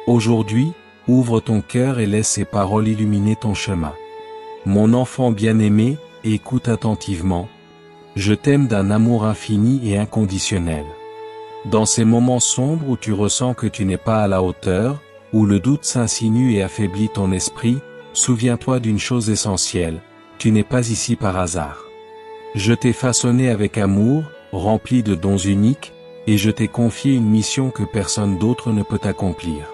Aujourd'hui, ouvre ton cœur et laisse ces paroles illuminer ton chemin. Mon enfant bien-aimé, écoute attentivement. Je t'aime d'un amour infini et inconditionnel. Dans ces moments sombres où tu ressens que tu n'es pas à la hauteur, où le doute s'insinue et affaiblit ton esprit, souviens-toi d'une chose essentielle, tu n'es pas ici par hasard. Je t'ai façonné avec amour, rempli de dons uniques, et je t'ai confié une mission que personne d'autre ne peut accomplir.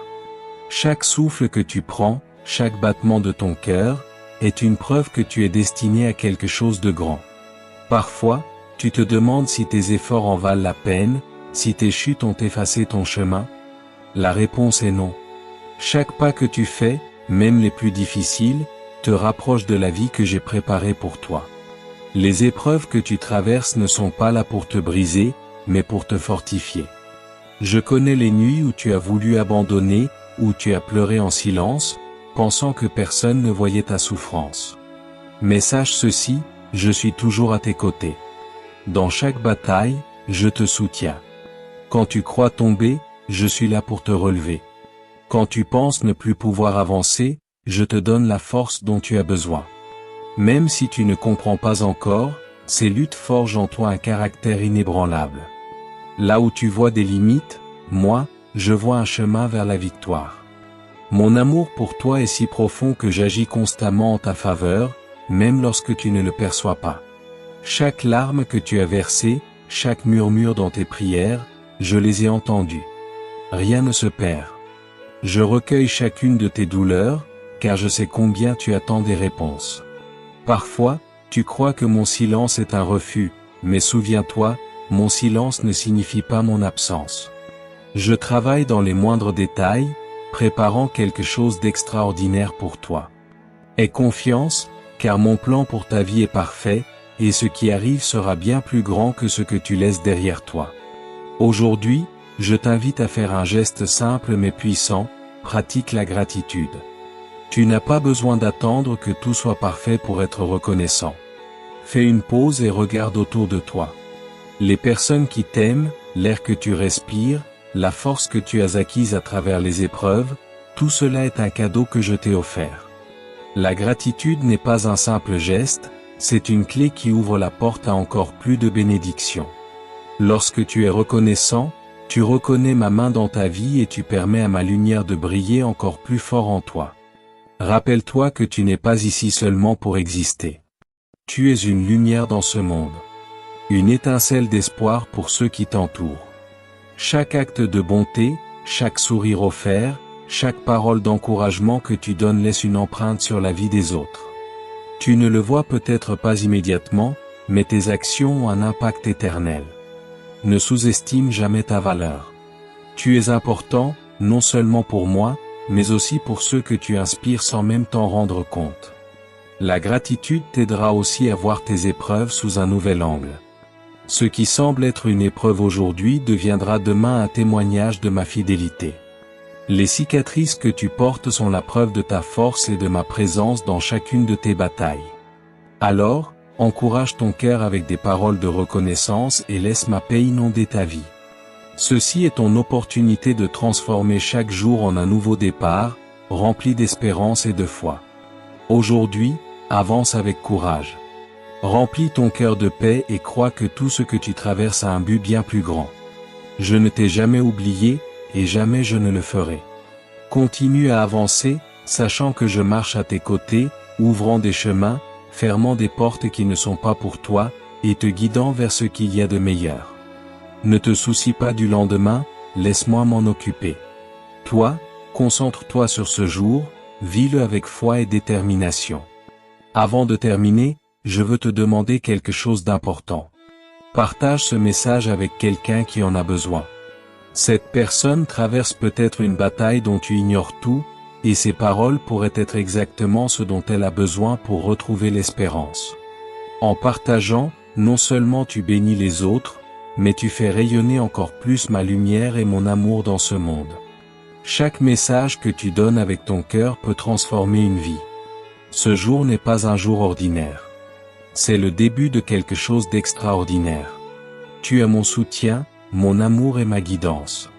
Chaque souffle que tu prends, chaque battement de ton cœur, est une preuve que tu es destiné à quelque chose de grand. Parfois, tu te demandes si tes efforts en valent la peine, si tes chutes ont effacé ton chemin. La réponse est non. Chaque pas que tu fais, même les plus difficiles, te rapproche de la vie que j'ai préparée pour toi. Les épreuves que tu traverses ne sont pas là pour te briser, mais pour te fortifier. Je connais les nuits où tu as voulu abandonner, où tu as pleuré en silence, pensant que personne ne voyait ta souffrance. Mais sache ceci, je suis toujours à tes côtés. Dans chaque bataille, je te soutiens. Quand tu crois tomber, je suis là pour te relever. Quand tu penses ne plus pouvoir avancer, je te donne la force dont tu as besoin. Même si tu ne comprends pas encore, ces luttes forgent en toi un caractère inébranlable. Là où tu vois des limites, moi, je vois un chemin vers la victoire. Mon amour pour toi est si profond que j'agis constamment en ta faveur, même lorsque tu ne le perçois pas. Chaque larme que tu as versée, chaque murmure dans tes prières, je les ai entendus. Rien ne se perd. Je recueille chacune de tes douleurs, car je sais combien tu attends des réponses. Parfois, tu crois que mon silence est un refus, mais souviens-toi, mon silence ne signifie pas mon absence. Je travaille dans les moindres détails, préparant quelque chose d'extraordinaire pour toi. Aie confiance, car mon plan pour ta vie est parfait, et ce qui arrive sera bien plus grand que ce que tu laisses derrière toi. Aujourd'hui, je t'invite à faire un geste simple mais puissant, pratique la gratitude. Tu n'as pas besoin d'attendre que tout soit parfait pour être reconnaissant. Fais une pause et regarde autour de toi. Les personnes qui t'aiment, l'air que tu respires, la force que tu as acquise à travers les épreuves, tout cela est un cadeau que je t'ai offert. La gratitude n'est pas un simple geste, c'est une clé qui ouvre la porte à encore plus de bénédictions. Lorsque tu es reconnaissant, tu reconnais ma main dans ta vie et tu permets à ma lumière de briller encore plus fort en toi. Rappelle-toi que tu n'es pas ici seulement pour exister. Tu es une lumière dans ce monde. Une étincelle d'espoir pour ceux qui t'entourent. Chaque acte de bonté, chaque sourire offert, chaque parole d'encouragement que tu donnes laisse une empreinte sur la vie des autres. Tu ne le vois peut-être pas immédiatement, mais tes actions ont un impact éternel. Ne sous-estime jamais ta valeur. Tu es important, non seulement pour moi, mais aussi pour ceux que tu inspires sans même t'en rendre compte. La gratitude t'aidera aussi à voir tes épreuves sous un nouvel angle. Ce qui semble être une épreuve aujourd'hui deviendra demain un témoignage de ma fidélité. Les cicatrices que tu portes sont la preuve de ta force et de ma présence dans chacune de tes batailles. Alors, encourage ton cœur avec des paroles de reconnaissance et laisse ma paix inonder ta vie. Ceci est ton opportunité de transformer chaque jour en un nouveau départ, rempli d'espérance et de foi. Aujourd'hui, avance avec courage. Remplis ton cœur de paix et crois que tout ce que tu traverses a un but bien plus grand. Je ne t'ai jamais oublié, et jamais je ne le ferai. Continue à avancer, sachant que je marche à tes côtés, ouvrant des chemins, fermant des portes qui ne sont pas pour toi, et te guidant vers ce qu'il y a de meilleur. Ne te soucie pas du lendemain, laisse-moi m'en occuper. Toi, concentre-toi sur ce jour, vis-le avec foi et détermination. Avant de terminer, je veux te demander quelque chose d'important. Partage ce message avec quelqu'un qui en a besoin. Cette personne traverse peut-être une bataille dont tu ignores tout, et ces paroles pourraient être exactement ce dont elle a besoin pour retrouver l'espérance. En partageant, non seulement tu bénis les autres, mais tu fais rayonner encore plus ma lumière et mon amour dans ce monde. Chaque message que tu donnes avec ton cœur peut transformer une vie. Ce jour n'est pas un jour ordinaire. C'est le début de quelque chose d'extraordinaire. Tu as mon soutien, mon amour et ma guidance.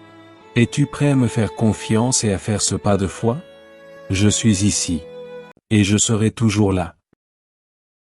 Es-tu prêt à me faire confiance et à faire ce pas de foi? Je suis ici. Et je serai toujours là.